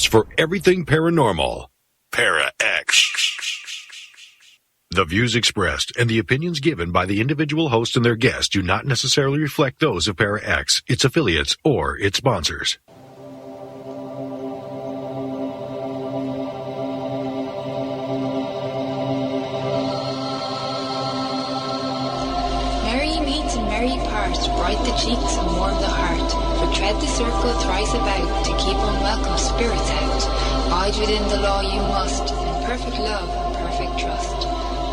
for everything paranormal. Para X. The views expressed and the opinions given by the individual host and their guests do not necessarily reflect those of Para X, its affiliates, or its sponsors. Merry meets and merry part, bright the cheeks and warm the heart. For tread the circle thrice about, to keep unwelcome spirits out. Bide within the law you must, in perfect love and perfect trust.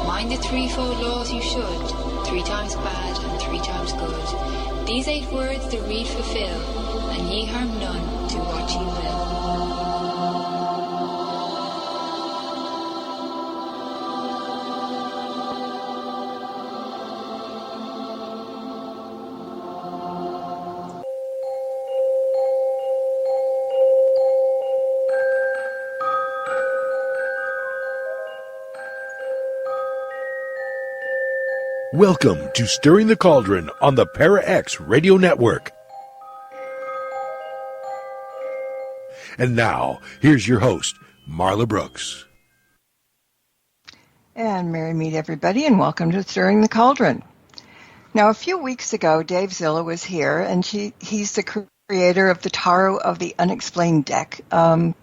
Mind the threefold laws you should, 3 times bad and 3 times good. These 8 words the read fulfill, and ye harm none, do what ye will. Welcome to Stirring the Cauldron on the Para X Radio Network. And now, here's your host, Marla Brooks. And merry meet everybody, and welcome to Stirring the Cauldron. Now, a few weeks ago, Davezilla was here, and he's the creator of the Tarot of the Unexplained deck, and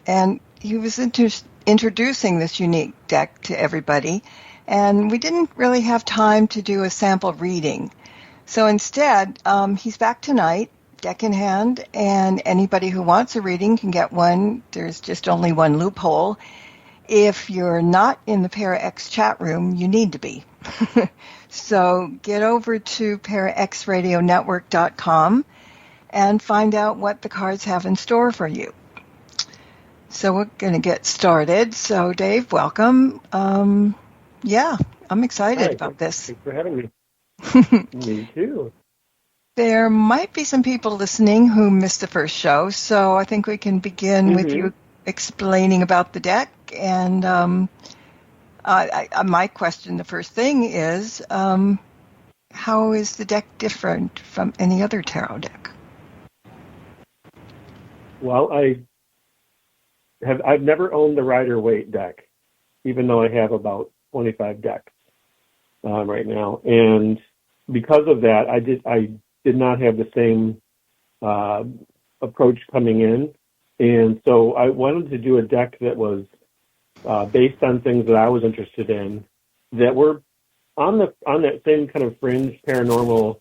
he was introducing this unique deck to everybody. And we didn't really have time to do a sample reading. So instead, he's back tonight, deck in hand, and anybody who wants a reading can get one. There's just only one loophole. If you're not in the Para X chat room, you need to be. So get over to paraxradionetwork.com and find out what the cards have in store for you. So we're going to get started. So Dave, welcome. Yeah, I'm excited about this. Thanks for having me. Me too. There might be some people listening who missed the first show, so I think we can begin with you explaining about the deck. And my question, the first thing is, how is the deck different from any other tarot deck? Well, I've never owned the Rider-Waite deck, even though I have about 25 decks right now, and because of that, I did not have the same approach coming in, and so I wanted to do a deck that was based on things that I was interested in, that were on that same kind of fringe paranormal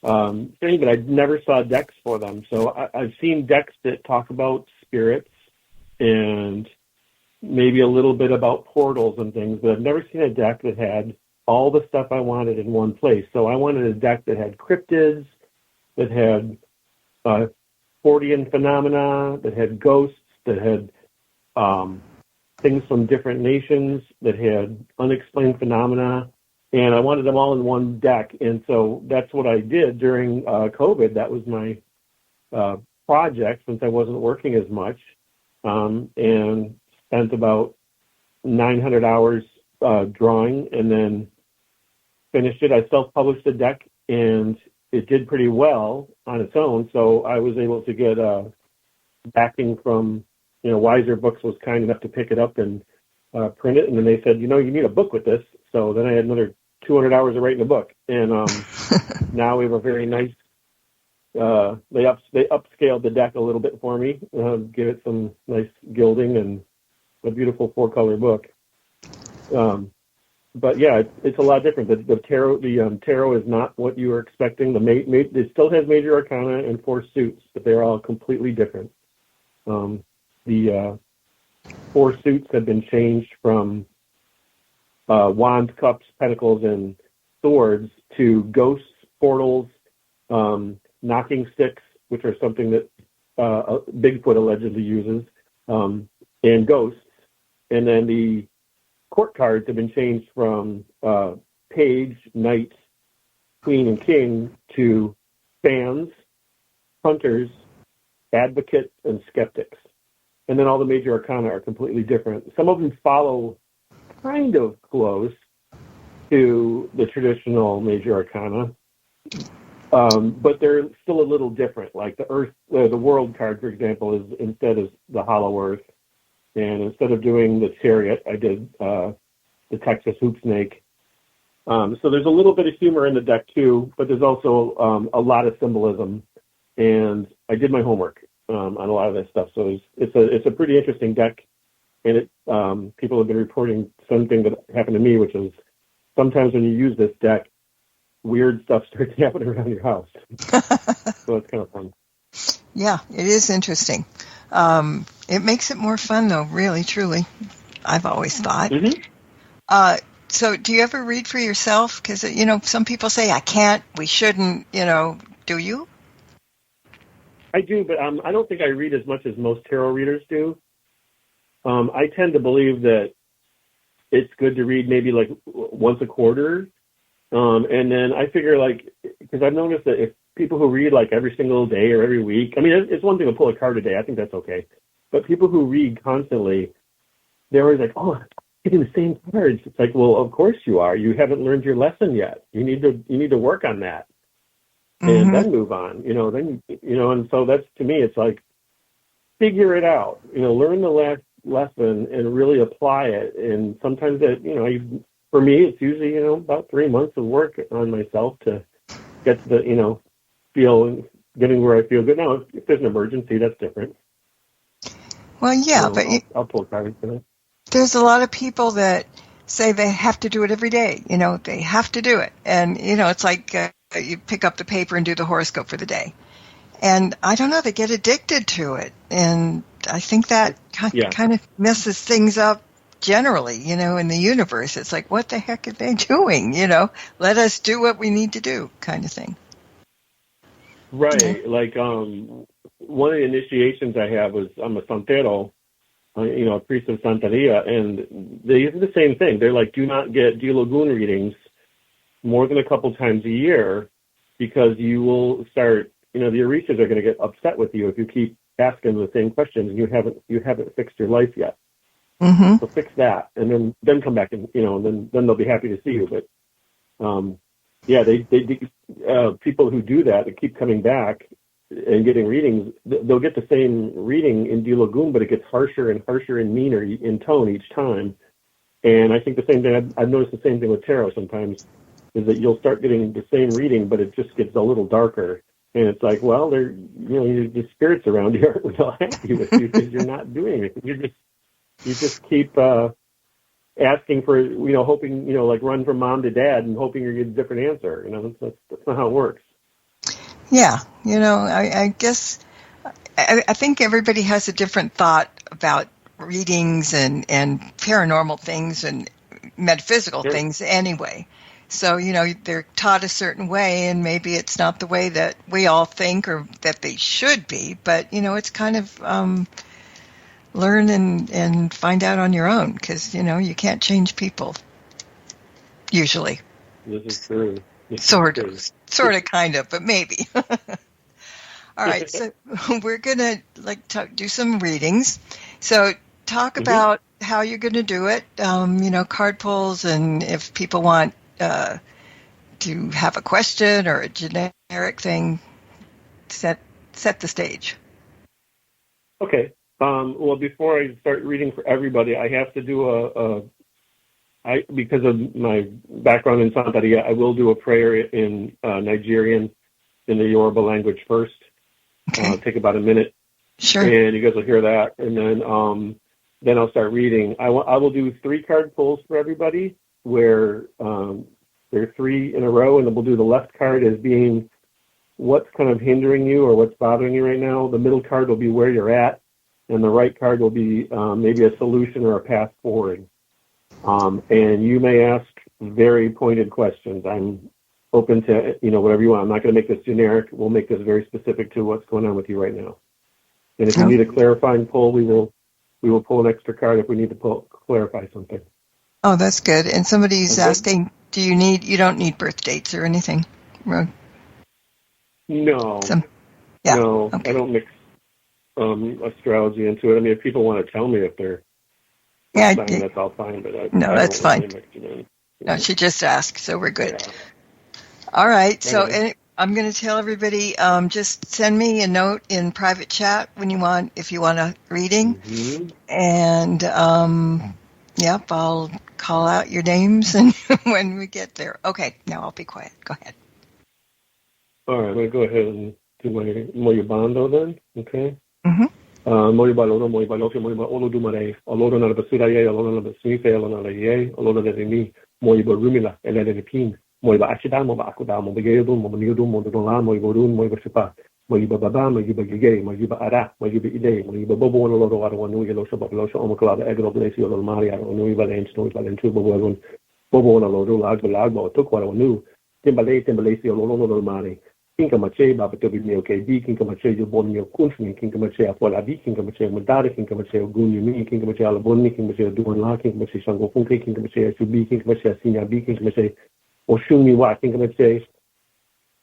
thing, but I never saw decks for them. So I've seen decks that talk about spirits and maybe a little bit about portals and things, but I've never seen a deck that had all the stuff I wanted in one place. So I wanted a deck that had cryptids, that had Fortean phenomena, that had ghosts, that had things from different nations, that had unexplained phenomena, and I wanted them all in one deck. And so that's what I did during COVID. That was my project, since I wasn't working as much, and spent about 900 hours drawing, and then finished it. I self-published the deck, and it did pretty well on its own. So I was able to get backing from, Wiser Books was kind enough to pick it up and print it. And then they said, you need a book with this. So then I had another 200 hours of writing a book, and now we have a very nice. They upscaled the deck a little bit for me, give it some nice gilding and a beautiful 4-color book. But yeah, it's a lot different. The tarot is not what you were expecting. It still has major arcana and 4 suits, but they're all completely different. The 4 suits have been changed from wands, cups, pentacles, and swords to ghosts, portals, knocking sticks, which are something that Bigfoot allegedly uses, and ghosts. And then the court cards have been changed from page, knight, queen, and king to fans, hunters, advocates, and skeptics. And then all the major arcana are completely different. Some of them follow kind of close to the traditional major arcana, but they're still a little different. Like the world card, for example, is instead of the hollow earth, and instead of doing the Chariot, I did the Texas Hoop Snake. So there's a little bit of humor in the deck too, but there's also a lot of symbolism, and I did my homework on a lot of this stuff. So it's a pretty interesting deck, and people have been reporting something that happened to me, which is sometimes when you use this deck, weird stuff starts happening around your house. So it's kind of fun. Yeah, it is interesting. It makes it more fun, though, really, truly, I've always thought. Mm-hmm. So do you ever read for yourself? Because, some people say, I can't, we shouldn't, do you? I do, but I don't think I read as much as most tarot readers do. I tend to believe that it's good to read maybe like once a quarter. And then I figure because I've noticed that if people who read like every single day or every week, I mean, it's one thing to pull a card a day. I think that's okay. But people who read constantly, they're always like, oh, I'm getting the same cards. It's like, well, of course you are. You haven't learned your lesson yet. You need to work on that and then move on, and so that's, to me, it's like, figure it out, learn the last lesson and really apply it. And sometimes that, for me, it's usually, about 3 months of work on myself to get to the, getting where I feel good. Now, if there's an emergency, that's different. Well, yeah, but I'll pull cards for that. There's a lot of people that say they have to do it every day. They have to do it. And, it's like you pick up the paper and do the horoscope for the day. And I don't know, they get addicted to it. And I think that kind of messes things up generally, in the universe. It's like, what the heck are they doing? Let us do what we need to do, kind of thing. Right. Mm-hmm. Like one of the initiations I have was I'm a santero, a priest of Santeria, and they do the same thing. They're like, do not get Dilogun readings more than a couple times a year, because you will start, the Orishas are going to get upset with you if you keep asking the same questions and you haven't fixed your life yet. Mm-hmm. So fix that, and then come back and then they'll be happy to see you. But they people who do that, they keep coming back and getting readings. They'll get the same reading in Dilogun, but it gets harsher and harsher and meaner in tone each time. And I think the same thing. I've noticed the same thing with tarot sometimes, is that you'll start getting the same reading, but it just gets a little darker. And it's like, well, the spirits around you aren't real happy with you because you're not doing anything. You just keep asking for, hoping, like run from mom to dad and hoping you get a different answer. That's not how it works. Yeah. I guess I think everybody has a different thought about readings and paranormal things and metaphysical things anyway. So, they're taught a certain way, and maybe it's not the way that we all think or that they should be, but, it's kind of learn and find out on your own, because, you can't change people, usually. This is true. Sort of, kind of, but maybe. All right, so we're going to do some readings. So talk about how you're going to do it, card pulls, and if people want to have a question or a generic thing, set the stage. Okay. Well, before I start reading for everybody, I have to do because of my background in Santeria, I will do a prayer in Nigerian, in the Yoruba language first. Okay. Take about a minute. Sure. And you guys will hear that. And then I'll start reading. I will do 3 card pulls for everybody, where there are 3 in a row, and then we'll do the left card as being what's kind of hindering you or what's bothering you right now. The middle card will be where you're at, and the right card will be maybe a solution or a path forward. And you may ask very pointed questions. I'm open to whatever you want. I'm not going to make this generic. We'll make this very specific to what's going on with you right now. And if you need a clarifying pull, we will pull an extra card if we need to clarify something. Oh, that's good. And somebody's asking, you don't need birth dates or anything? No. No, okay. I don't mix astrology into it. I mean, if people want to tell me if they're sign, that's all fine. But that's fine. Really No, she just asked, so we're good. Yeah. All right. So I'm going to tell everybody, just send me a note in private chat if you want a reading. Mm-hmm. And, yep, I'll call out your names and when we get there. Okay, now I'll be quiet. Go ahead. All right, I'm going to go ahead and do my Moyabando then, okay? Mm-hmm. Moyabalono, Moyabalofi, Moyabalo Dumare, Olodo na Basuraye, Olodo na Basunife, Olodo na Ye, Olodo na Remi, Moyabarumila, and then the Pin, Moyba Ashida, Moba Akuda, Mobagedo, Mobanildo, Modola, Moyborun, Moybashipa, Moyba Baba, Moyba Gay, Moyba Ara, Moyba Ide, Moyba Bobo, and Olodo, Arwanu, Yelosha, Babosha, Omacla, Egro, Blacio, Maria, Onu Valence, No Valentu, Bobo, Bobo, and Olodo, Lagbo, took what I knew, Timbalacio, Olodo Mari. Kinka mache baba to be okay be kinka mache yo bon yo kunfni kinka mache apola bi kinka mache mudare kinka mache gunyu mi kinka mache ala bonni kinka mache duan la kinka mache shango funke kinka mache subi kinka mache sinya bi kinka mache oshuni wa kinka mache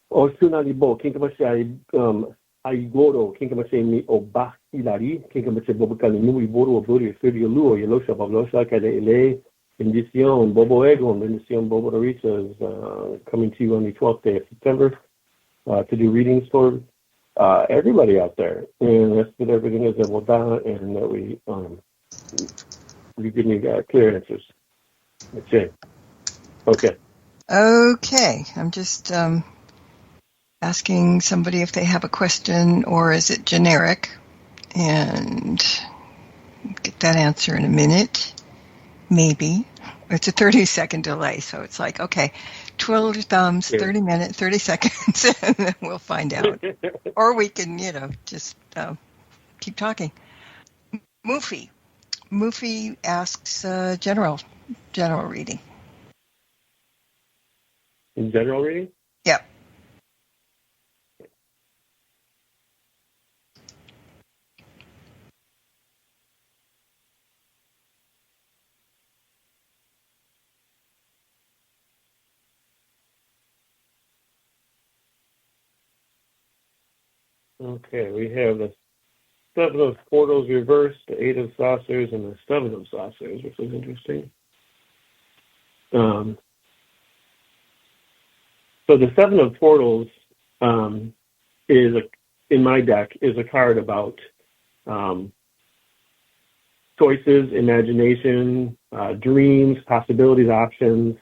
oshuna li bo kinka mache ai goro kinka mache mi oba ilari kinka mache bobo kali nui boro obori feri luo yelosha bablosha kade ele Bendición Bobo Egon Bendición Bobo Doritos coming to you on the 12th day of September. To do readings for everybody out there, and that's what everything is that we'll die, and that we give me clear answers. That's it. Okay. Okay, I'm just asking somebody if they have a question or is it generic, and get that answer in a minute, maybe. It's a 30-second delay, so it's like, okay, twiddle your thumbs, 30 seconds, and then we'll find out. Or we can, just keep talking. Mufi asks general reading. In general reading? Yep. Okay, we have the 7 of portals reversed, the 8 of saucers, and the 7 of saucers, which is interesting. So the 7 of portals in my deck is a card about choices, imagination, dreams, possibilities, options.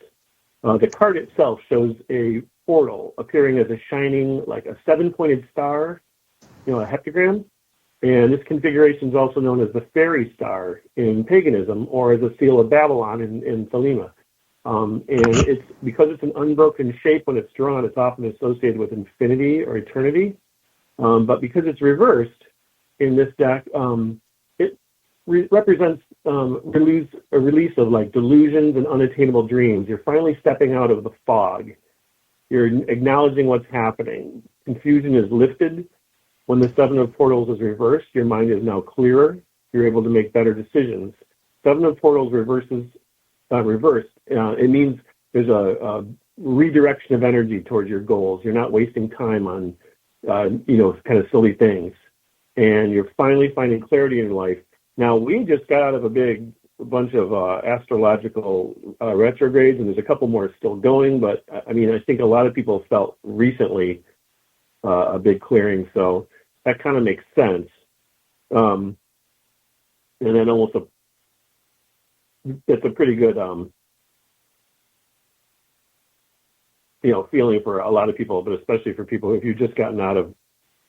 The card itself shows a portal appearing as a shining, like a 7-pointed star, a heptagram. And this configuration is also known as the fairy star in paganism, or as a seal of Babylon in Thelema. And it's because it's an unbroken shape when it's drawn, it's often associated with infinity or eternity. But because it's reversed in this deck, it represents a release of like delusions and unattainable dreams. You're finally stepping out of the fog. You're acknowledging what's happening. Confusion is lifted. When the 7 of portals is reversed, your mind is now clearer. You're able to make better decisions. 7 of portals reversed. It means there's a redirection of energy towards your goals. You're not wasting time on, kind of silly things. And you're finally finding clarity in your life. Now, we just got out of a bunch of astrological retrogrades, and there's a couple more still going. But, I think a lot of people felt recently a big clearing. So that kind of makes sense. And then it's a pretty good, feeling for a lot of people, but especially for people if you've just gotten out of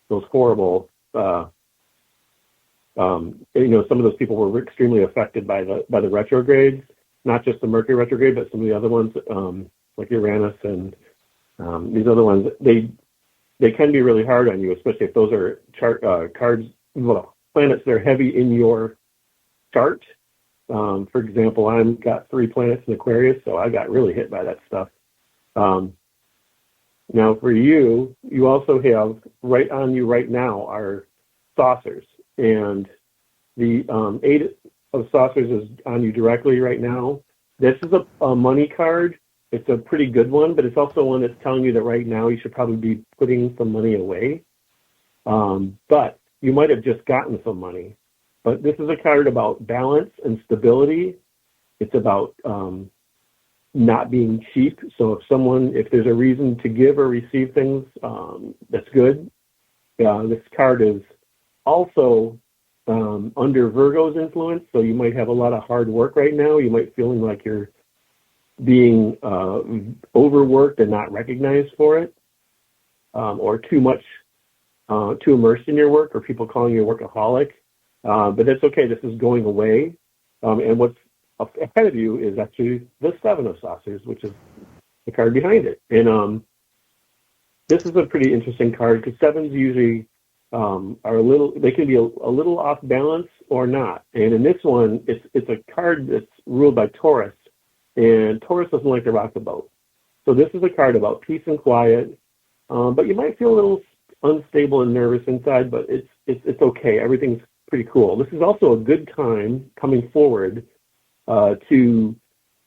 those horrible, some of those people were extremely affected by the retrogrades, not just the Mercury retrograde, but some of the other ones, like Uranus and these other ones. They can be really hard on you, especially if those are planets that are heavy in your chart. For example, I've got 3 planets in Aquarius, so I got really hit by that stuff. Now, for you also have right on you right now are saucers, and the 8 of saucers is on you directly right now. This is a money card. It's a pretty good one, but it's also one that's telling you that right now you should probably be putting some money away. But you might have just gotten some money. But this is a card about balance and stability. It's about not being cheap. So if there's a reason to give or receive things, that's good. This card is also under Virgo's influence, so you might have a lot of hard work right now. You might feeling like you're being overworked and not recognized for it, or too immersed in your work, or people calling you a workaholic. But that's okay. This is going away. And what's ahead of you is actually the Seven of Saucers, which is the card behind it. And this is a pretty interesting card because sevens usually they can be a little off balance or not. And in this one, it's a card that's ruled by Taurus, and Taurus doesn't like to rock the boat. So this is a card about peace and quiet, but you might feel a little unstable and nervous inside, but it's okay. Everything's pretty cool. This is also a good time coming forward to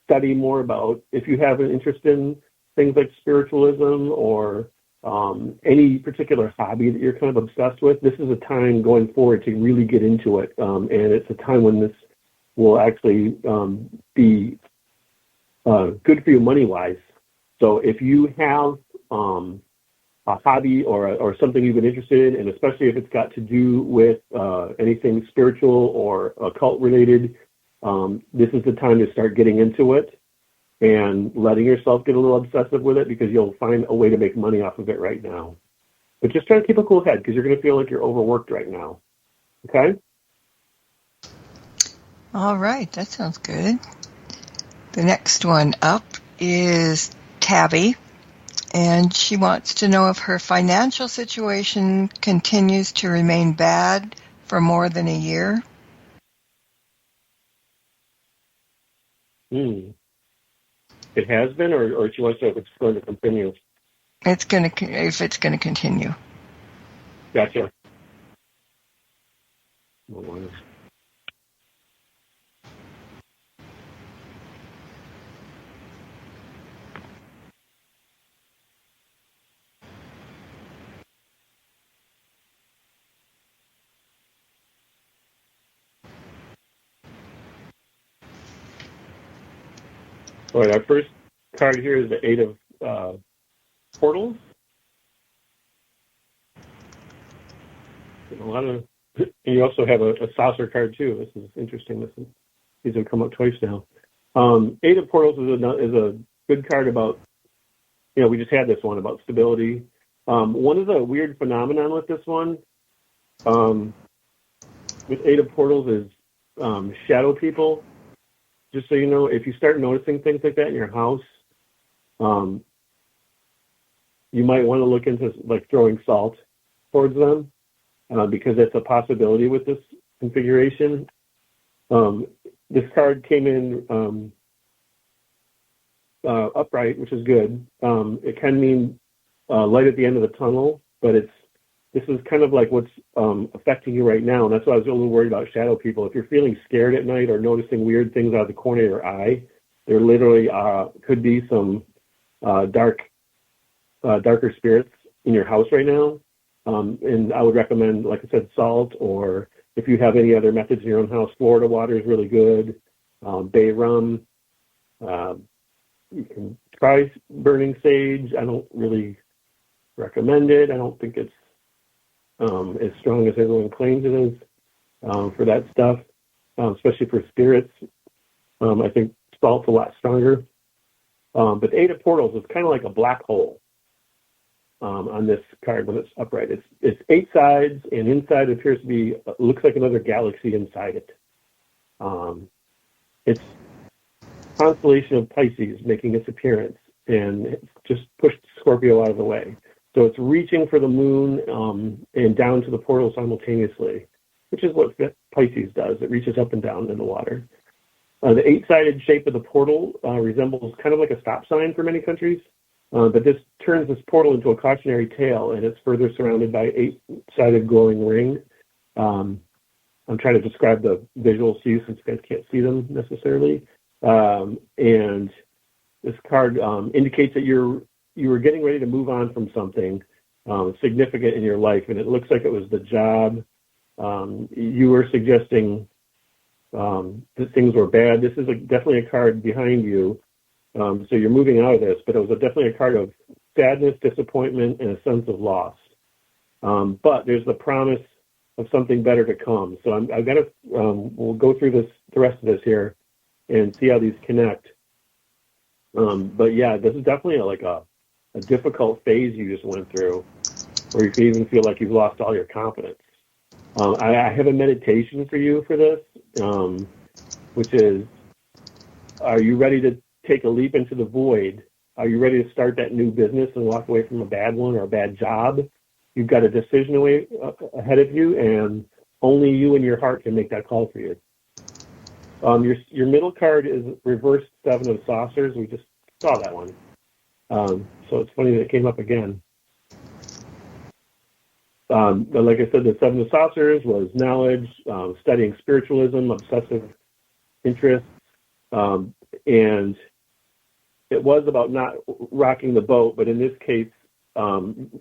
study more about, if you have an interest in things like spiritualism or any particular hobby that you're kind of obsessed with. This is a time going forward to really get into it, and it's a time when this will actually be good for you money-wise. So if you have a hobby or something you've been interested in, and especially if it's got to do with anything spiritual or occult related, this is the time to start getting into it and letting yourself get a little obsessive with it, because you'll find a way to make money off of it right now. But just try to keep a cool head, because you're going to feel like you're overworked right now. Okay? All right, that sounds good. The next one up is Tabby, and she wants to know if her financial situation continues to remain bad for more than a year. It has been, or she wants to know if it's going to continue? If it's going to continue. Gotcha. All right, our first card here is the Eight of Portals. And you also have a saucer card too. This is interesting. These have come up twice now. Eight of Portals is a good card about, we just had this one about stability. One of the weird phenomenon with this one, with Eight of Portals, is shadow people. Just so you know, if you start noticing things like that in your house, you might want to look into throwing salt towards them, because that's a possibility with this configuration. This card came in upright, which is good. It can mean light at the end of the tunnel, but this is kind of like what's affecting you right now, and that's why I was a little worried about shadow people. If you're feeling scared at night or noticing weird things out of the corner of your eye, there literally could be some darker spirits in your house right now. And I would recommend, like I said, salt, or if you have any other methods in your own house, Florida water is really good. Bay rum. You can try burning sage. I don't really recommend it. I don't think it's as strong as everyone claims it is for that stuff, especially for spirits. I think salt's a lot stronger. But the Eight of Portals is kind of like a black hole on this card when it's upright. It's 8 sides, and inside it appears to be, looks like another galaxy inside it. It's constellation of Pisces making its appearance, and it's just pushed Scorpio out of the way. So it's reaching for the moon and down to the portal simultaneously, which is what Pisces does. It reaches up and down in the water. The 8-sided shape of the portal resembles kind of like a stop sign for many countries, but this turns this portal into a cautionary tale, and it's further surrounded by 8-sided glowing ring. I'm trying to describe the visuals to you since you guys can't see them necessarily. And this card indicates that you were getting ready to move on from something significant in your life, and it looks like it was the job. You were suggesting that things were bad. This is definitely a card behind you So you're moving out of this, but it was definitely a card of sadness, disappointment, and a sense of loss. But there's the promise of something better to come. So I've got to, we'll go through the rest of this here and see how these connect. But yeah, this is definitely like a difficult phase you just went through, where you can even feel like you've lost all your confidence. I have a meditation for you for this, which is, are you ready to take a leap into the void? Are you ready to start that new business and walk away from a bad one or a bad job? You've got a decision ahead of you, and only you and your heart can make that call for you. Your middle card is reversed Seven of Saucers. We just saw that one. So it's funny that it came up again. But like I said, the Seven of Saucers was knowledge, studying spiritualism, obsessive interests, and it was about not rocking the boat. But in this case,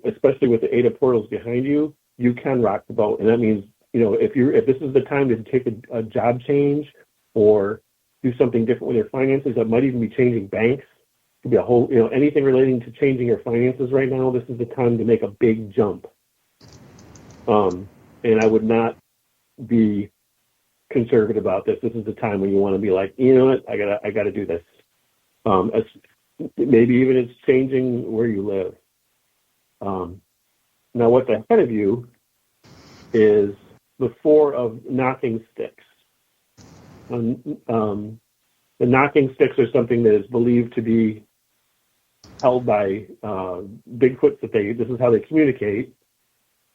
especially with the Eight of Portals behind you, you can rock the boat, and that means, if this is the time to take a job change or do something different with your finances, that might even be changing banks. It could be a whole, anything relating to changing your finances right now. This is the time to make a big jump. And I would not be conservative about this. This is the time when you want to be like, you know what, I gotta do this. Maybe even it's changing where you live. Now, what's ahead of you is the Four of Knocking Sticks. The knocking sticks are something that is believed to be held by Bigfoots. This is how they communicate,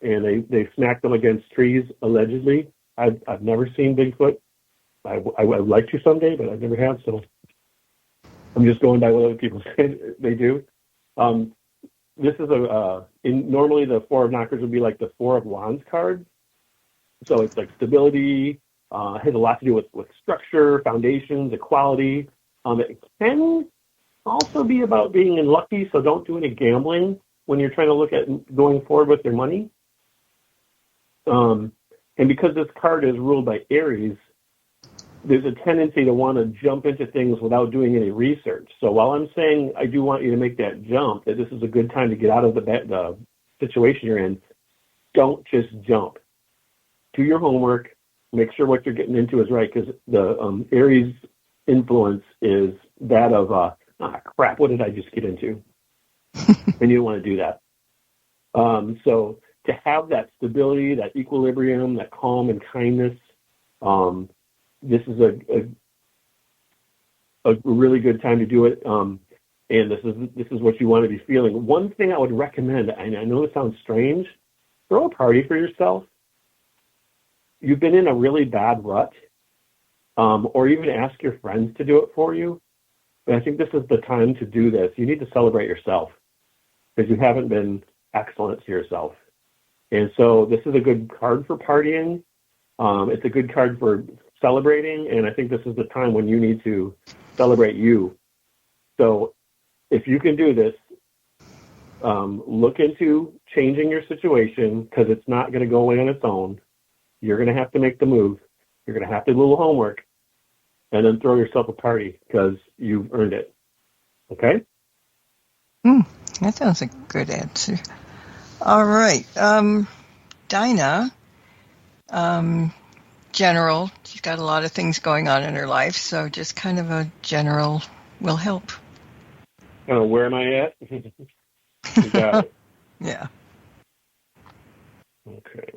and they smack them against trees allegedly. I've never seen Bigfoot. I would like to someday, but I never have. So I'm just going by what other people say they do. This is normally the Four of Knockers would be like the Four of Wands card. So it's like stability, has a lot to do with structure, foundations, equality. It can also be about being unlucky, so don't do any gambling when you're trying to look at going forward with your money. And because this card is ruled by Aries, there's a tendency to want to jump into things without doing any research. So while I'm saying I do want you to make that jump, that this is a good time to get out of the situation you're in, don't just jump. Do your homework. Make sure what you're getting into is right, because the Aries influence is that of, crap, what did I just get into? And you don't want to do that. So to have that stability, that equilibrium, that calm and kindness, this is a really good time to do it. And this is what you want to be feeling. One thing I would recommend, and I know it sounds strange, throw a party for yourself. You've been in a really bad rut, or even ask your friends to do it for you. But I think this is the time to do this. You need to celebrate yourself because you haven't been excellent to yourself. And so this is a good card for partying. It's a good card for celebrating, and I think this is the time when you need to celebrate you. So if you can do this, look into changing your situation, because it's not going to go away on its own. You're going to have to make the move. You're going to have to do a little homework, and then throw yourself a party because you've earned it. Okay? That sounds like a good answer. All right. Dinah, general. She's got a lot of things going on in her life, so just kind of a general will help. Where am I at? You got it. Yeah. Okay.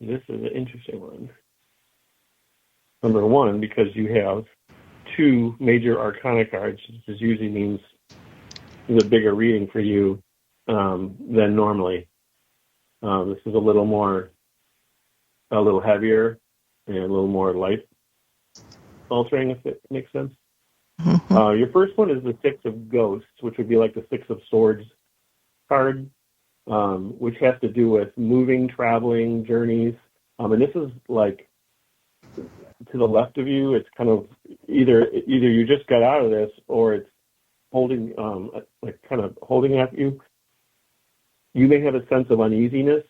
This is an interesting one. Number one, because you have two major arcana cards, which usually means it's a bigger reading for you than normally. This is a little more a little heavier and a little more life altering, if it makes sense. Mm-hmm. Your first one is the Six of Ghosts, which would be like the Six of Swords card, which has to do with moving, traveling, journeys. And this is like to the left of you. It's kind of either you just got out of this, or it's holding, like kind of holding at you. You may have a sense of uneasiness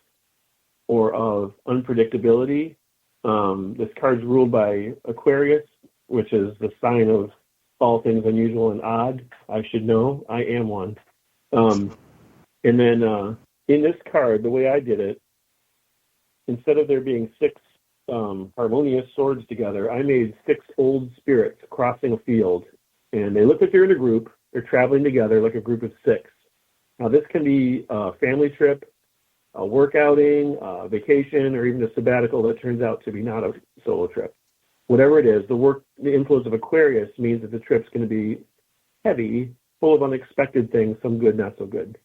or of unpredictability. This card's ruled by Aquarius, which is the sign of all things unusual and odd. I should know. I am one. And then in this card, the way I did it, instead of there being six harmonious swords together, I made six old spirits crossing a field. And they look like they're in a group. They're traveling together like a group of six. Now, this can be a family trip, a work outing, a vacation, or even a sabbatical that turns out to be not a solo trip. Whatever it is, the influence of Aquarius means that the trip's going to be heavy, full of unexpected things, some good, not so good.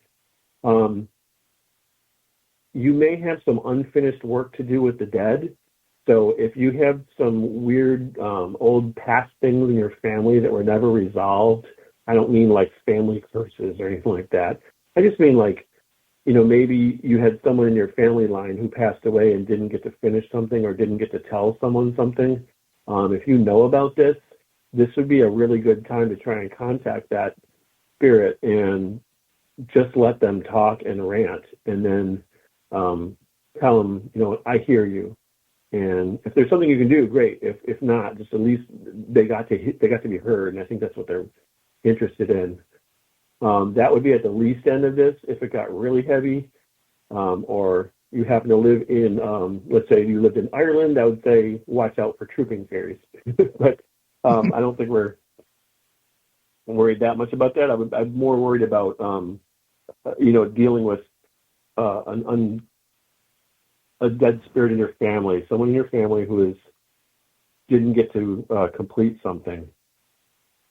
You may have some unfinished work to do with the dead. So if you have some weird old past things in your family that were never resolved, I don't mean like family curses or anything like that. I just mean like, maybe you had someone in your family line who passed away and didn't get to finish something or didn't get to tell someone something. If you know about this, this would be a really good time to try and contact that spirit and just let them talk and rant, and then tell them, I hear you. And if there's something you can do, great. If not, just at least they got to be heard, and I think that's what they're interested in. That would be at the least end of this. If it got really heavy, or you happen to live in, let's say you lived in Ireland, I would say watch out for trooping fairies. But I don't think we're worried that much about that. I'm more worried about, dealing with a dead spirit in your family, someone in your family who didn't get to complete something.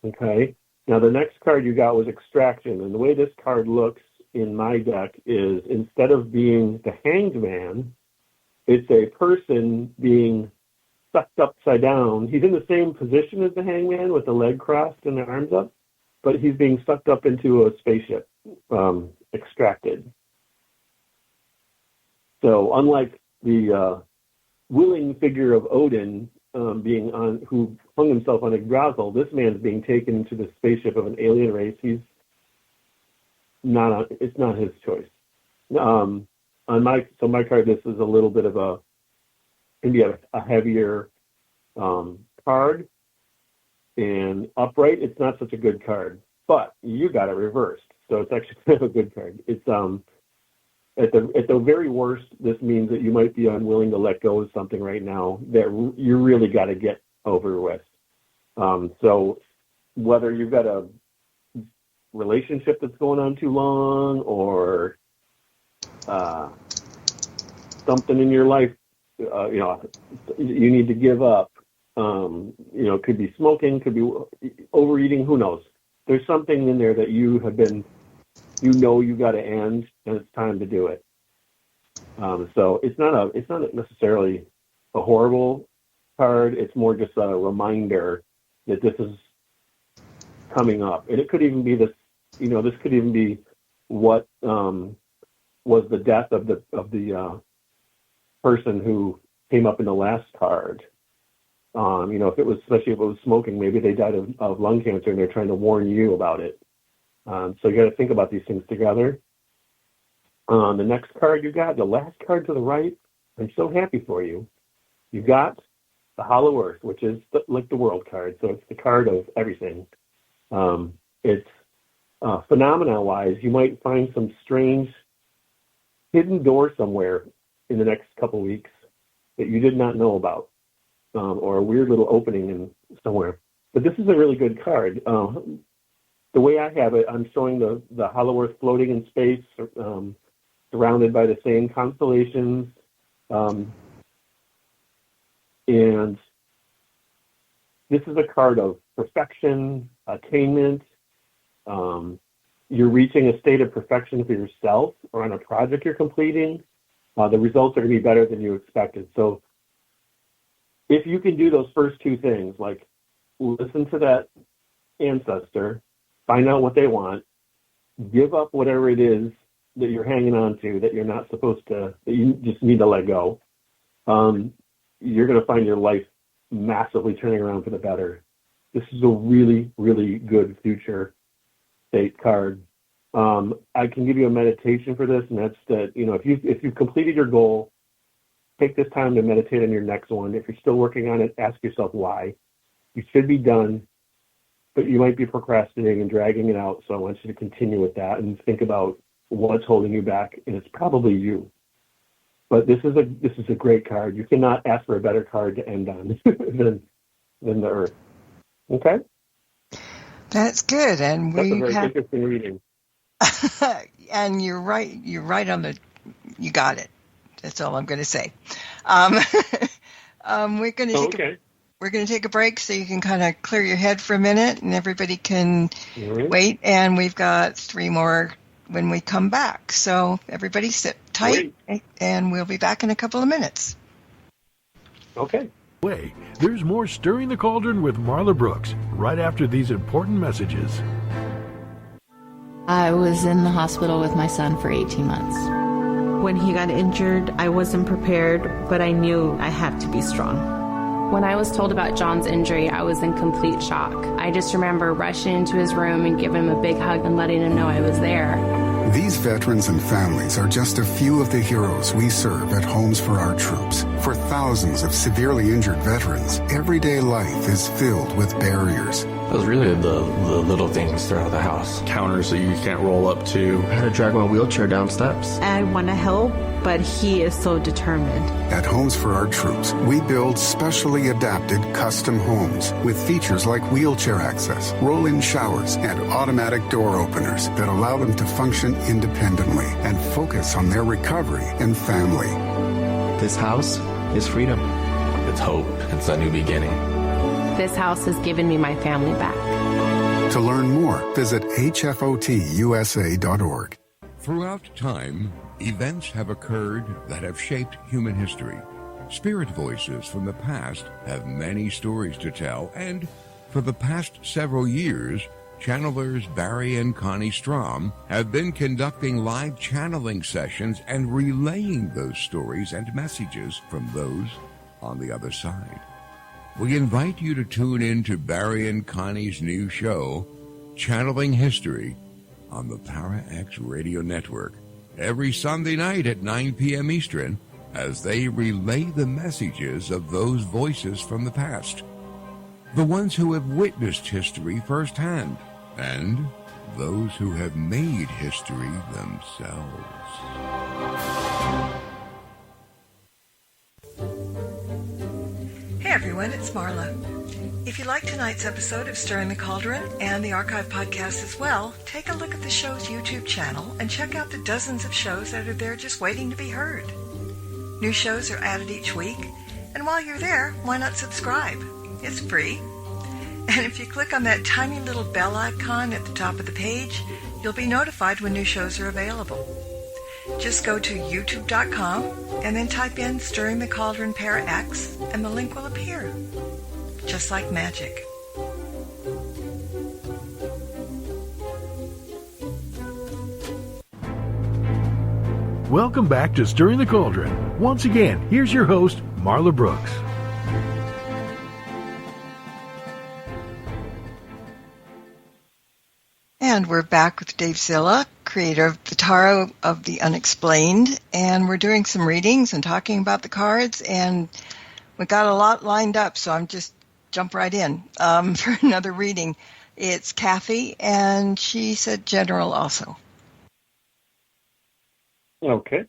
Okay. Now, the next card you got was Extraction, and the way this card looks in my deck is, instead of being the Hanged Man, it's a person being sucked upside down. He's in the same position as the Hangman with the leg crossed and the arms up, but he's being sucked up into a spaceship, extracted. So unlike the willing figure of Odin, who hung himself on Yggdrasil, this man's being taken into the spaceship of an alien race. It's not his choice. On my card, this is a little bit of maybe a heavier card, and upright, it's not such a good card. But you got it reversed, so it's actually kind of a good card. It's at the very worst, this means that you might be unwilling to let go of something right now that you really got to get over with. So whether you've got a relationship that's going on too long, or something in your life, you need to give up. It could be smoking, could be overeating, who knows? There's something in there that you have been, you got to end, and it's time to do it. So it's not necessarily a horrible card. It's more just a reminder that this is coming up, and it could even be this. This could even be what was the death of the person who came up in the last card. Especially if it was smoking, maybe they died of lung cancer, and they're trying to warn you about it. So you got to think about these things together. The next card you got, the last card to the right, I'm so happy for you. You got the Hollow Earth, which is like the World card. So it's the card of everything. It's phenomena-wise, you might find some strange hidden door somewhere in the next couple of weeks that you did not know about, or a weird little opening in somewhere. But this is a really good card. The way I have it, I'm showing the Hollow Earth floating in space, surrounded by the same constellations, and this is a card of perfection, attainment. You're reaching a state of perfection for yourself or on a project you're completing. The results are going to be better than you expected. So if you can do those first two things, like listen to that ancestor, find out what they want, give up whatever it is that you're hanging on to that you're not supposed to, that you just need to let go, you're going to find your life massively turning around for the better. This is a really, really good future state card. I can give you a meditation for this, and that's that, if you've completed your goal, take this time to meditate on your next one. If you're still working on it, ask yourself why. You should be done, but you might be procrastinating and dragging it out. So I want you to continue with that and think about what's holding you back, and it's probably you. But this is a great card. You cannot ask for a better card to end on than the Earth. Okay? That's good, and that's a very interesting reading. And you're right. You're right on the. You got it. That's all I'm going to say. We're going to we're going to take a break so you can kind of clear your head for a minute, and everybody can wait. And we've got 3 more when we come back. So everybody sit tight, and we'll be back in a couple of minutes. Okay. There's more Stirring the Cauldron with Marla Brooks right after these important messages. I was in the hospital with my son for 18 months. When he got injured, I wasn't prepared, but I knew I had to be strong. When I was told about John's injury, I was in complete shock. I just remember rushing into his room and giving him a big hug and letting him know I was there. These veterans and families are just a few of the heroes we serve at Homes for Our Troops. For thousands of severely injured veterans, everyday life is filled with barriers. It was really the little things throughout the house. Counters that you can't roll up to. I had to drag my wheelchair down steps. I want to help, but he is so determined. At Homes for Our Troops, we build specially adapted custom homes with features like wheelchair access, roll-in showers, and automatic door openers that allow them to function independently and focus on their recovery and family. This house is freedom. It's hope. It's a new beginning. This house has given me my family back. To learn more, visit hfotusa.org. Throughout time, events have occurred that have shaped human history. Spirit voices from the past have many stories to tell, and for the past several years, channelers Barry and Connie Strom have been conducting live channeling sessions and relaying those stories and messages from those on the other side. We invite you to tune in to Barry and Connie's new show, Channeling History, on the Para X Radio Network, every Sunday night at 9 p.m. Eastern, as they relay the messages of those voices from the past, the ones who have witnessed history firsthand, and those who have made history themselves. Hey everyone, it's Marla. If you like tonight's episode of Stirring the Cauldron and the archive podcast as well, take a look at the show's YouTube channel and check out the dozens of shows that are there just waiting to be heard. New shows are added each week, and while you're there, why not subscribe? It's free. And if you click on that tiny little bell icon at the top of the page, you'll be notified when new shows are available. Just go to youtube.com and then type in Stirring the Cauldron Para X and the link will appear. Just like magic. Welcome back to Stirring the Cauldron. Once again, here's your host, Marla Brooks. And we're back with Davezilla, creator of the Tarot of the Unexplained, and we're doing some readings and talking about the cards, and we got a lot lined up, so I'm just jump right in for another reading. It's Kathy, and she said general also. Okay.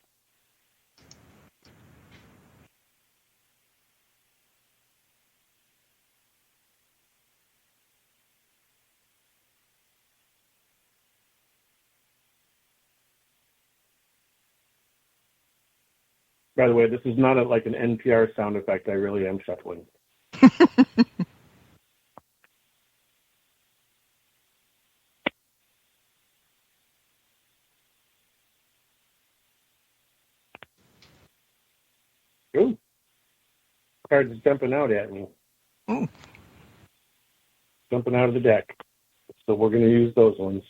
By the way, this is not like an NPR sound effect. I really am shuffling. Ooh. card's jumping out at me. Ooh. Jumping out of the deck. So we're going to use those ones.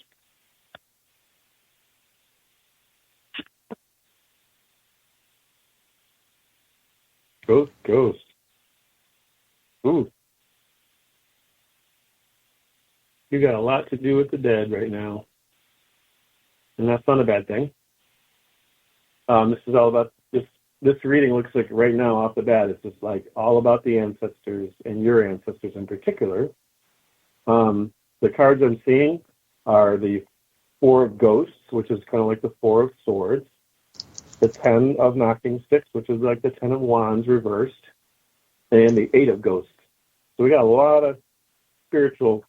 Ghost. Ooh. You got a lot to do with the dead right now. And that's not a bad thing. This is all about this reading looks like right now off the bat, it's just like all about the ancestors and your ancestors in particular. The cards I'm seeing are the Four of Ghosts, which is kind of like the Four of Swords, the Ten of Knocking Sticks, which is like the Ten of Wands reversed, and the Eight of Ghosts. So we got a lot of spiritual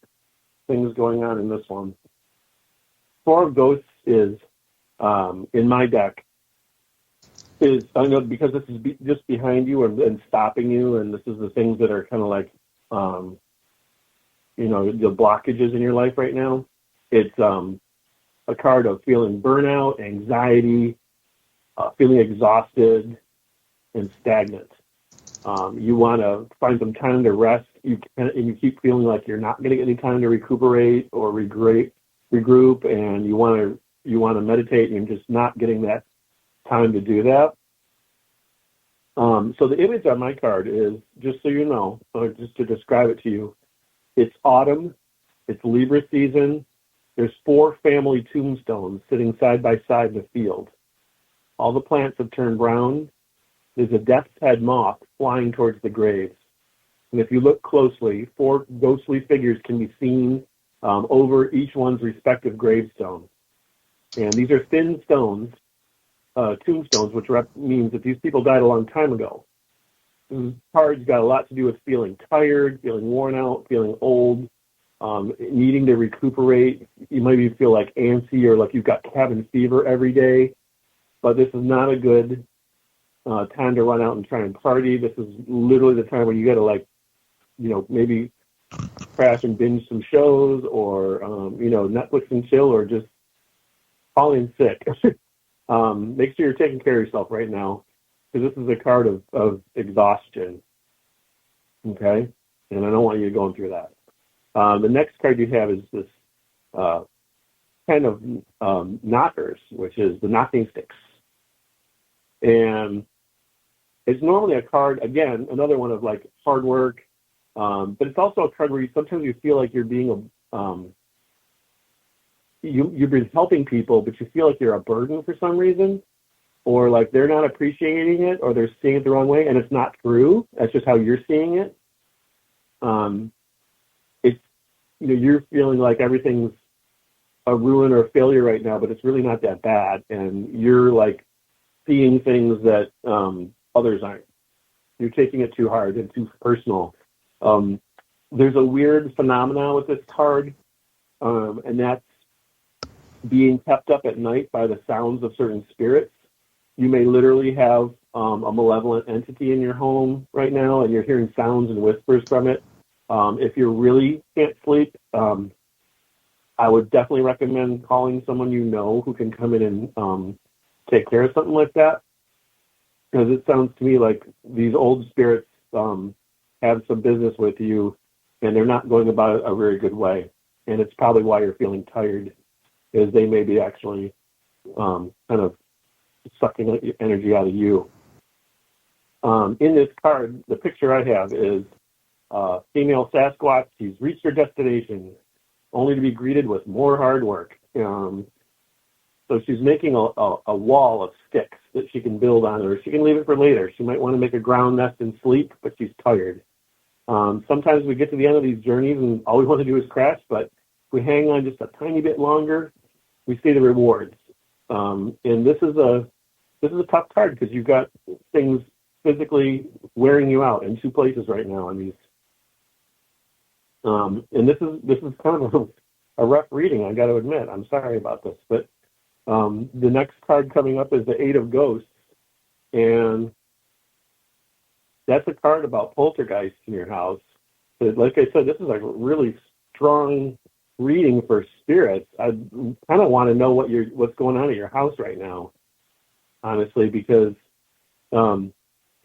things going on in this one. Four of Ghosts is, in my deck, I know because this is just behind you and stopping you, and this is the things that are kind of like, the blockages in your life right now. It's a card of feeling burnout, anxiety, feeling exhausted, and stagnant. You want to find some time to rest, and you keep feeling like you're not getting any time to recuperate or regroup, and you want to meditate, and you're just not getting that time to do that. So the image on my card is, just so you know, or just to describe it to you, it's autumn, it's Libra season, there's 4 family tombstones sitting side by side in the field. All the plants have turned brown. There's a death's head moth flying towards the graves. And if you look closely, 4 ghostly figures can be seen over each one's respective gravestone. And these are thin stones, tombstones, which means that these people died a long time ago. This card's got a lot to do with feeling tired, feeling worn out, feeling old, needing to recuperate. You maybe feel like antsy or like you've got cabin fever every day, but this is not a good time to run out and try and party. This is literally the time when you got to maybe crash and binge some shows or, Netflix and chill or just call in sick. Make sure you're taking care of yourself right now, because this is a card of exhaustion. Okay? And I don't want you going through that. The next card you have is this kind of knockers, which is the knocking sticks. And it's normally a card, again, another one of like hard work, but it's also a card where sometimes you feel like you're being you've been helping people, but you feel like you're a burden for some reason, or like they're not appreciating it, or they're seeing it the wrong way, and it's not true. That's just how you're seeing it. It's you're feeling like everything's a ruin or a failure right now, but it's really not that bad, and you're like seeing things that others aren't. You're taking it too hard and too personal. There's a weird phenomenon with this card, and that's being kept up at night by the sounds of certain spirits. You may literally have a malevolent entity in your home right now, and you're hearing sounds and whispers from it. If you really can't sleep, I would definitely recommend calling someone who can come in and take care of something like that, because it sounds to me like these old spirits have some business with you, and they're not going about it a very good way. And it's probably why you're feeling tired, is they may be actually kind of sucking energy out of you. In this card, the picture I have is female Sasquatch. She's reached her destination, only to be greeted with more hard work. So she's making a wall of sticks that she can build on, or she can leave it for later. She might want to make a ground nest and sleep, but she's tired. Sometimes we get to the end of these journeys and all we want to do is crash, but if we hang on just a tiny bit longer, we see the rewards. And this is a tough card, because you've got things physically wearing you out in 2 places right now on these. And this is kind of a rough reading, I got to admit. I'm sorry about this, but the next card coming up is the Eight of Ghosts, and that's a card about poltergeists in your house. But like I said, this is a really strong reading for spirits. I kind of want to know what's going on at your house right now, honestly, because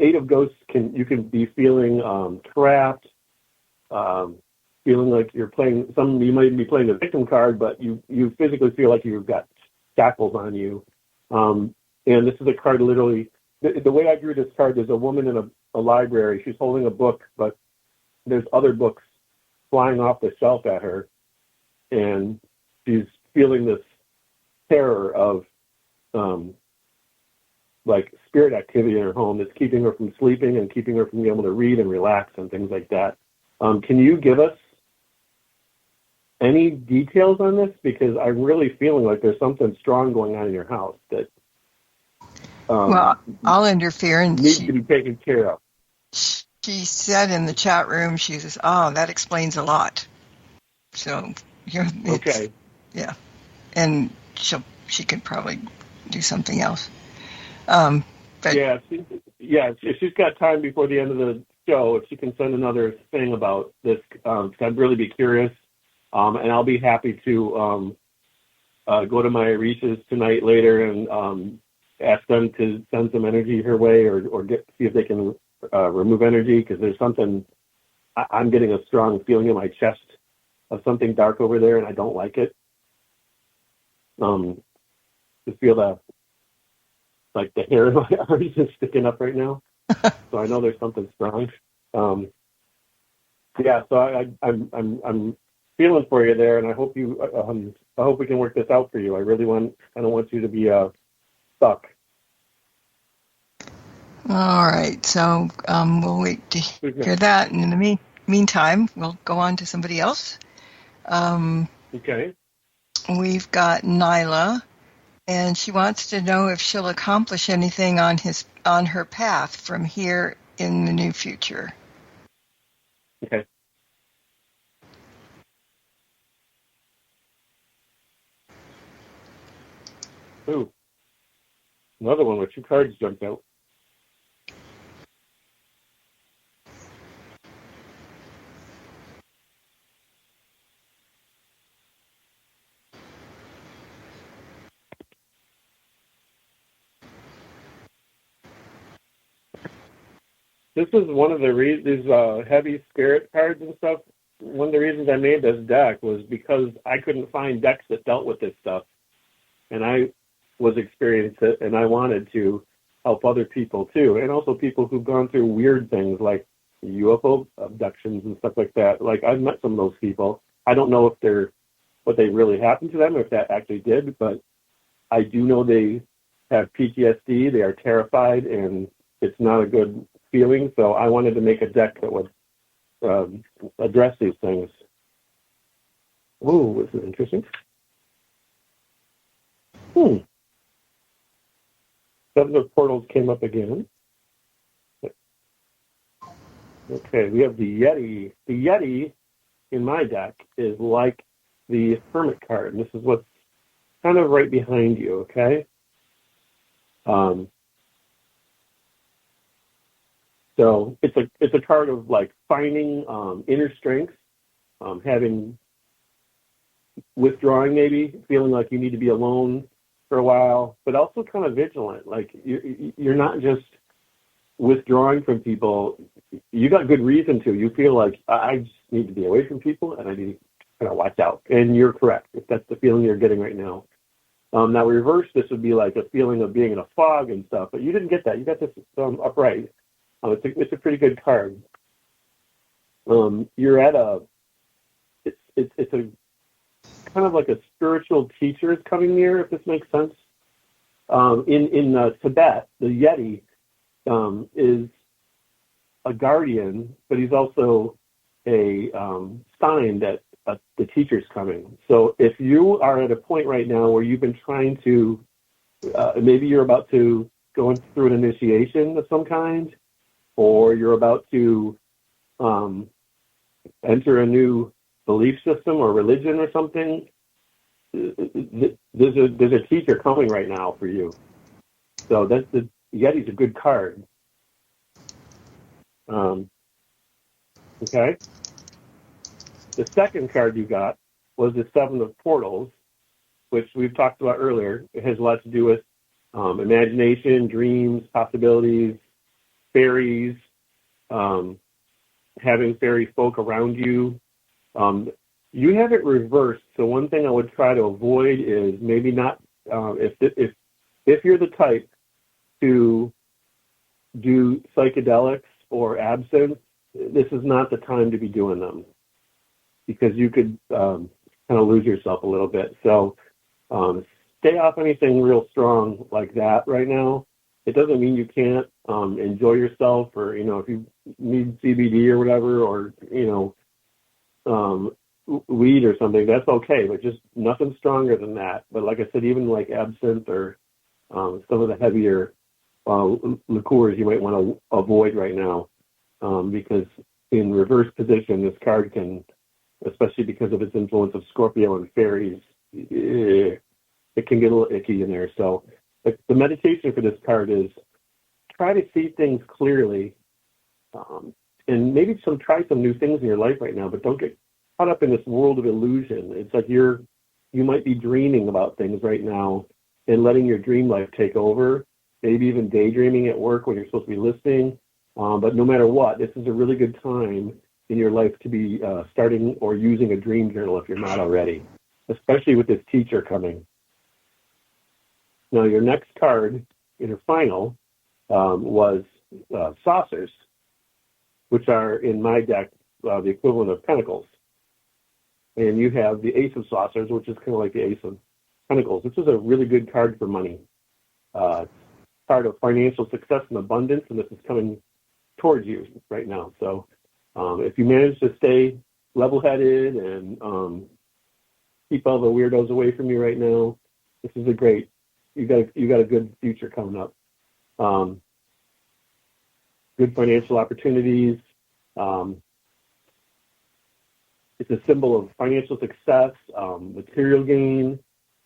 Eight of Ghosts you can be feeling trapped, feeling like you're playing you might be playing a victim card, but you physically feel like you've got shackles on you. And this is a card literally, the way I drew this card, there's a woman in a library. She's holding a book, but there's other books flying off the shelf at her. And she's feeling this terror of like spirit activity in her home that's keeping her from sleeping and keeping her from being able to read and relax and things like that. Can you give us any details on this? Because I'm really feeling like there's something strong going on in your house that well, I'll interfere and needs to be taken care of. She said in the chat room, she says, "Oh, that explains a lot." So okay, yeah, and she could probably do something else. But if she's got time before the end of the show, if she can send another thing about this, I'd really be curious, and I'll be happy to go to my Orisha's tonight later and ask them to send some energy her way, or see if they can remove energy, because there's something. I'm getting a strong feeling in my chest of something dark over there, and I don't like it. To feel the hair in my arms is sticking up right now, so I know there's something strong. So I'm feeling for you there, and I hope I hope we can work this out for you. I don't want you to be stuck. All right, so we'll wait to hear that, and in the meantime, we'll go on to somebody else. Okay. We've got Nyla, and she wants to know if she'll accomplish anything on her path from here in the new future. Okay. Ooh, another one with two cards jumped out. This is one of the these heavy spirit cards and stuff. One of the reasons I made this deck was because I couldn't find decks that dealt with this stuff, and I was experiencing it, and I wanted to help other people too, and also people who've gone through weird things like UFO abductions and stuff like that. Like, I've met some of those people. I don't know if what they really happened to them, or if that actually did, but I do know they have PTSD. They are terrified, and it's not a good feeling. So I wanted to make a deck that would address these things. Ooh, this is interesting. Seven of Portals came up again. Okay, we have the Yeti. The Yeti in my deck is like the Hermit card. And this is what's kind of right behind you, okay? So it's a card of like finding inner strength, withdrawing maybe, feeling like you need to be alone for a while, but also kind of vigilant. Like you're not just withdrawing from people. You got good reason to. You feel like I just need to be away from people, and I need to kind of watch out. And you're correct if that's the feeling you're getting right now. Now reverse, this would be like a feeling of being in a fog and stuff, but you didn't get that. You got this upright. It's a pretty good card. You're at it's a kind of like a spiritual teacher is coming near, if this makes sense. In Tibet, the Yeti is a guardian, but he's also a sign that the teacher's coming. So if you are at a point right now where you've been trying to, maybe you're about to go through an initiation of some kind, or you're about to enter a new belief system or religion or something, there's a teacher coming right now for you. So the Yeti's a good card. Okay. The second card you got was the Seven of Portals, which we've talked about earlier. It has a lot to do with imagination, dreams, possibilities, fairies, having fairy folk around you. You have it reversed. So one thing I would try to avoid is maybe not, if you're the type to do psychedelics or absinthe, this is not the time to be doing them, because you could kind of lose yourself a little bit. So stay off anything real strong like that right now. It doesn't mean you can't enjoy yourself, or, if you need CBD or whatever, or, weed or something, that's okay, but just nothing stronger than that. But like I said, even like absinthe or some of the heavier liqueurs you might want to avoid right now, because in reverse position, this card can, especially because of its influence of Scorpio and fairies, it can get a little icky in there. So the meditation for this card is try to see things clearly, and maybe try some new things in your life right now, but don't get caught up in this world of illusion. It's like you might be dreaming about things right now and letting your dream life take over, maybe even daydreaming at work when you're supposed to be listening. But no matter what, this is a really good time in your life to be starting or using a dream journal if you're not already, especially with this teacher coming. Now, your next card in your final was saucers, which are, in my deck, the equivalent of pentacles. And you have the Ace of Saucers, which is kind of like the Ace of Pentacles. This is a really good card for money. Card of financial success and abundance, and this is coming towards you right now. So if you manage to stay level-headed and keep all the weirdos away from you right now, this is you got a good future coming up. Good financial opportunities. It's a symbol of financial success, material gain.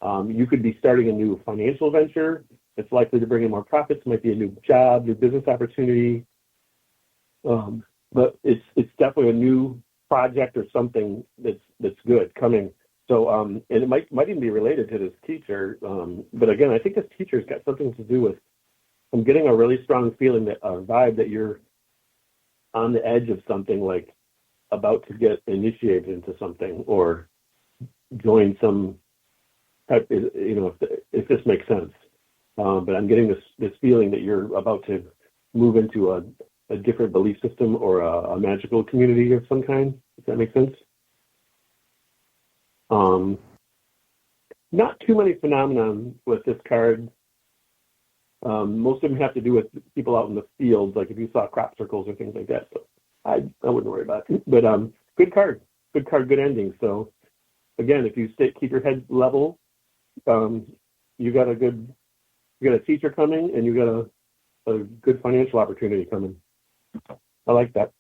You could be starting a new financial venture. It's likely to bring in more profits. It might be a new job, new business opportunity. But it's definitely a new project or something that's good coming. So and it might even be related to this teacher. But again, I think this teacher's got something to do with. I'm getting a really strong feeling that vibe that you're on the edge of something, like about to get initiated into something or join some type, if this makes sense. But I'm getting this feeling that you're about to move into a different belief system or a magical community of some kind. Does that make sense? Not too many phenomena with this card. Most of them have to do with people out in the fields, like if you saw crop circles or things like that. So I wouldn't worry about it. But good card, good ending. So again, if you keep your head level, you got a teacher coming, and you got a good financial opportunity coming. I like that.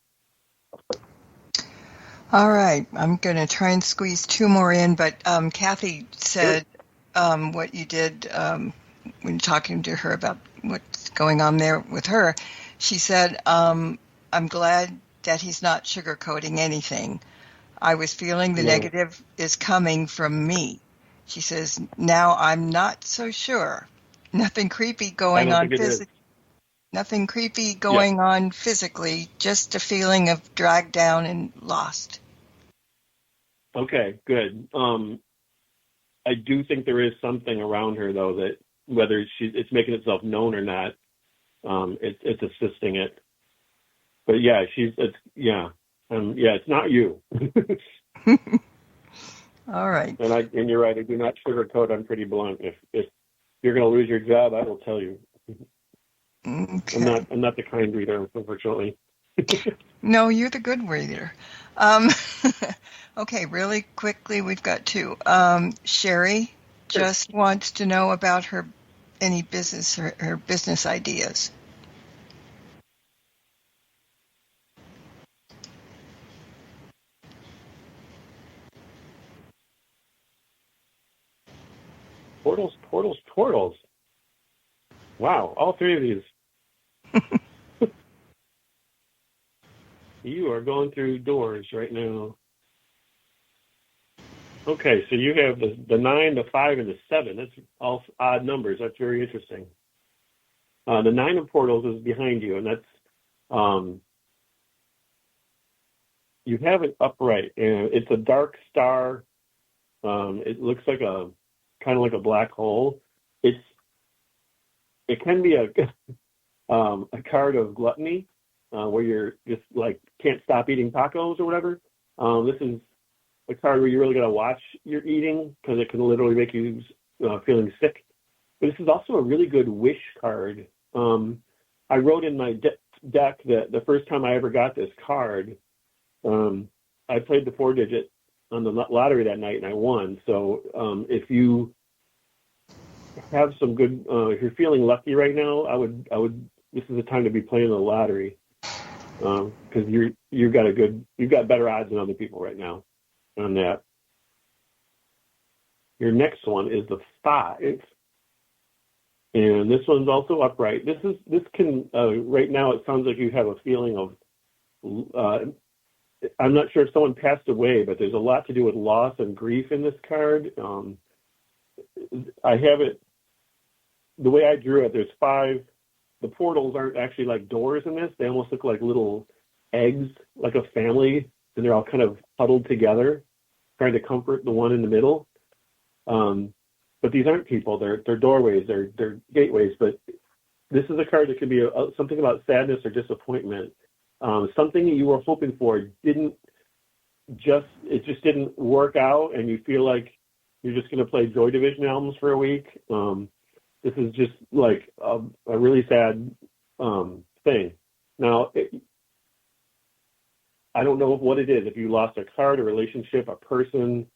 All right, I'm going to try and squeeze two more in, but Kathy said what you did when talking to her about what's going on there with her. She said, I'm glad that he's not sugarcoating anything. I was feeling the negative is coming from me. She says, now I'm not so sure. Nothing creepy going on physically. Nothing creepy going on physically, just a feeling of dragged down and lost. Okay, good. I do think there is something around her, though, that whether it's making itself known or not, it's assisting it. But it's not you. All right. And you're right. I do not sugarcoat. I'm pretty blunt. If you're going to lose your job, I will tell you. Okay. I'm not the kind reader, unfortunately. No, you're the good reader. Okay, really quickly, we've got two. Sherry just wants to know about any business or her business ideas. Portals. Wow, all three of these. You are going through doors right now. Okay, so you have the 9, the 5, and the 7. That's all odd numbers. That's very interesting. The 9 of portals is behind you, and that's You have it upright, and it's a dark star. It looks like a kind of like a black hole. It can be a card of gluttony, where you're just like can't stop eating tacos or whatever. This is a card where you really got to watch your eating because it can literally make you feeling sick. But this is also a really good wish card. I wrote in my deck that the first time I ever got this card, I played the 4-digit on the lottery that night and I won. So if you have some good, if you're feeling lucky right now, I would. This is the time to be playing the lottery because you've got better odds than other people right now on that. Your next one is the 5, and this one's also upright. This can right now it sounds like you have a feeling of. I'm not sure if someone passed away, but there's a lot to do with loss and grief in this card. I have it the way I drew it. There's 5. The portals aren't actually like doors in this. They almost look like little eggs, like a family, and they're all kind of huddled together, trying to comfort the one in the middle. But these aren't people. They're doorways. They're gateways. But this is a card that could be something about sadness or disappointment. Something you were hoping for just didn't work out, and you feel like you're just going to play Joy Division albums for a week. This is just like a really sad thing. Now, I don't know what it is. If you lost a card, a relationship, a person,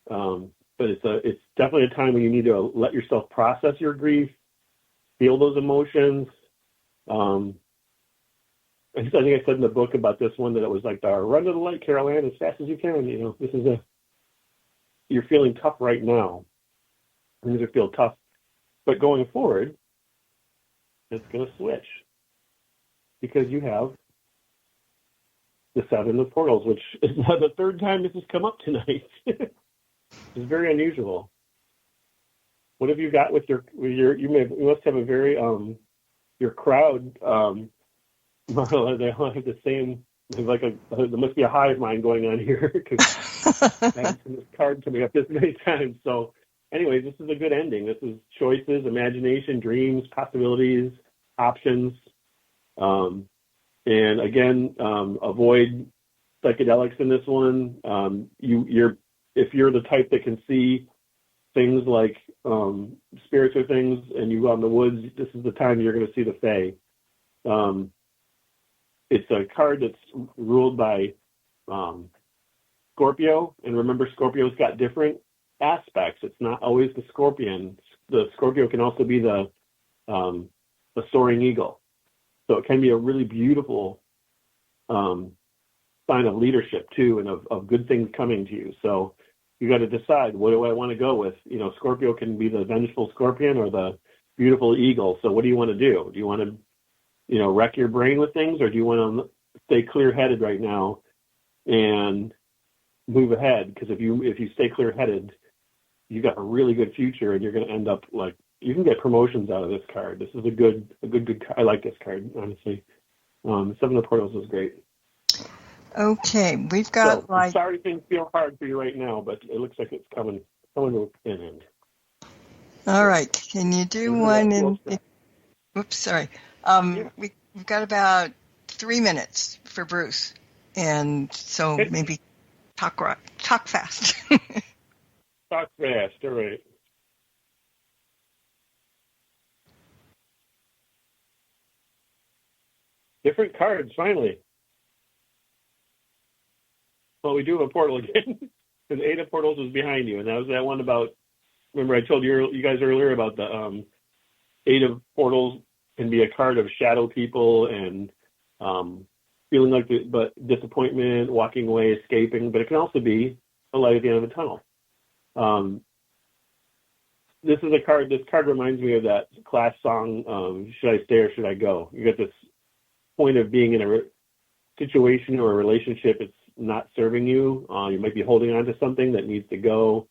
but it's definitely a time when you need to let yourself process your grief, feel those emotions. I think I said in the book about this one that it was like the run to the light, Carol Ann, as fast as you can. You know, this is you're feeling tough right now. Things feel tough. But going forward, it's going to switch because you have the 7 of portals, which is the 3rd time this has come up tonight. It's very unusual. What have you got with your you must have a very your crowd. Marla, they all have the same. There must be a hive mind going on here because I've seen this card coming up this many times. So, anyways, this is a good ending. This is choices, imagination, dreams, possibilities, options, and again, avoid psychedelics in this one. If you're the type that can see things like spirits or things, and you go out in the woods, this is the time you're going to see the Fae. It's a card that's ruled by Scorpio, and remember, Scorpio's got different aspects. It's not always the Scorpion. The Scorpio can also be the soaring eagle. So it can be a really beautiful sign of leadership too, and of good things coming to you. So you got to decide, what do I want to go with? You know, Scorpio can be the vengeful Scorpion or the beautiful eagle. So what do you want to do? Do you want to wreck your brain with things, or do you want to stay clear-headed right now and move ahead? Because if you stay clear-headed, you got a really good future, and you're going to end up like you can get promotions out of this card. This is a good. I like this card, honestly. 7 of Portals is great. Okay, we've got I'm sorry things feel hard for you right now, but it looks like it's coming to an end. All right, can you do one in? Oops, sorry. We've got about 3 minutes for Bruce, and so maybe talk fast. Talk fast, all right. Different cards, finally. Well, we do have a portal again. The 8 of Portals was behind you, and that was that one about. Remember, I told you guys earlier about the 8 of Portals can be a card of shadow people and feeling like but disappointment, walking away, escaping, but it can also be a light at the end of a tunnel. This card reminds me of that Clash song, Should I Stay or Should I Go? You got this point of being in a situation or a relationship it's not serving you. You might be holding on to something that needs to go,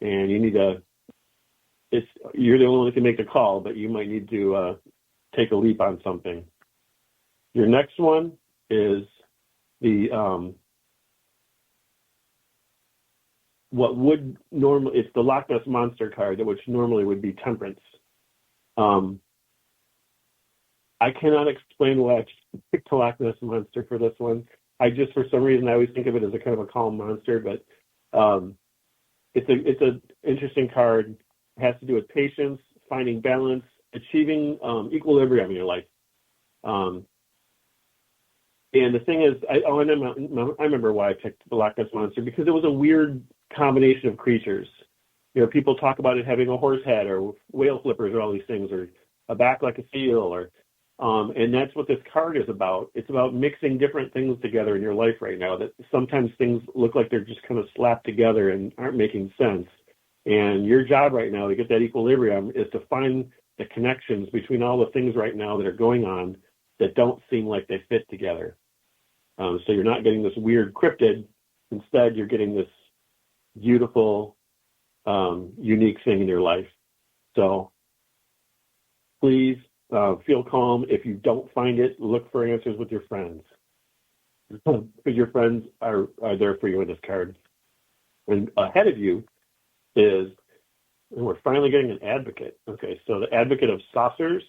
and you need to, you're the only one that can make the call, but you might need to take a leap on something. Your next one is the what would normally, it's the Loch Ness Monster card, which normally would be Temperance. I cannot explain why I picked the Loch Ness Monster for this one. I just, for some reason, I always think of it as a kind of a calm monster, but it's an interesting card. It has to do with patience, finding balance, achieving equilibrium in your life. And the thing is, I remember why I picked the Loch Ness Monster, because it was a weird combination of creatures. You know, people talk about it having a horse head or whale flippers or all these things, or a back like a seal, or and that's what this card is about. It's about mixing different things together in your life right now, that sometimes things look like they're just kind of slapped together and aren't making sense. And your job right now to get that equilibrium is to find the connections between all the things right now that are going on that don't seem like they fit together. So you're not getting this weird cryptid. Instead, you're getting this beautiful, unique thing in your life. So please feel calm. If you don't find it, look for answers with your friends. Because your friends are there for you in this card. And ahead of you is, and we're finally getting an advocate. Okay, so the advocate of saucers.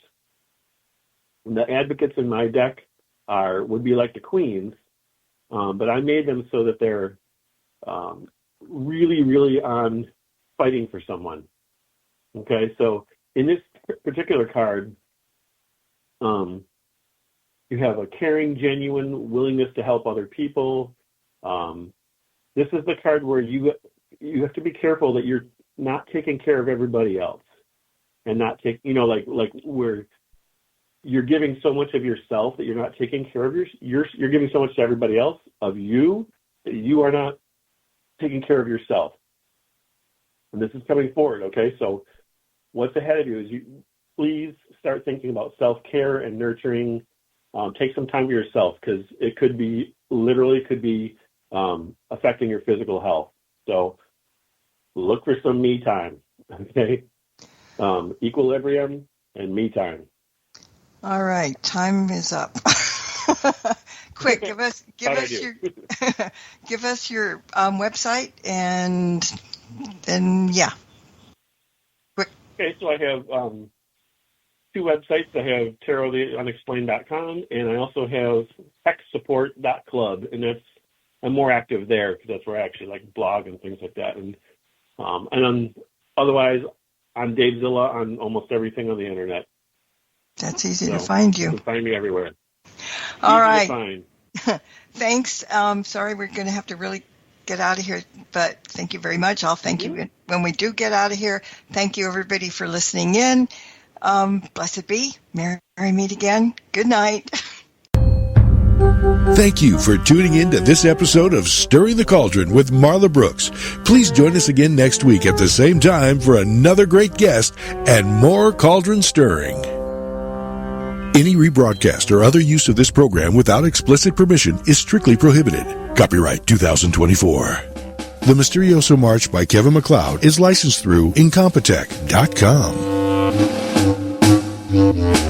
The advocates in my deck would be like the queens, but I made them so that they're really, really on fighting for someone. Okay, so in this particular card, you have a caring, genuine willingness to help other people. This is the card where you have to be careful that you're not taking care of everybody else, and not take, like where you're giving so much of yourself that you're not taking care of you're giving so much to everybody else of you that you are not taking care of yourself. And this is coming forward, okay? So what's ahead of you is you please start thinking about self-care and nurturing. Take some time for yourself, because it could be affecting your physical health. So look for some me time, okay? Equilibrium and me time. All right, time is up. Quick, give us your website, and then quick. Okay, so I have two websites. I have tarottheunexplained.com, and I also have techsupport.club, and I'm more active there because that's where I actually like blog and things like that. And otherwise, I'm Davezilla on almost everything on the internet. That's easy to find you. You can find me everywhere. All right. Thanks. Sorry, we're going to have to really get out of here, but thank you very much. I'll thank you when we do get out of here. Thank you, everybody, for listening in. Blessed be. Merry meet again. Good night. Thank you for tuning in to this episode of Stirring the Cauldron with Marla Brooks. Please join us again next week at the same time for another great guest and more cauldron stirring. Any rebroadcast or other use of this program without explicit permission is strictly prohibited. Copyright 2024. The Mysterioso March by Kevin MacLeod is licensed through Incompetech.com.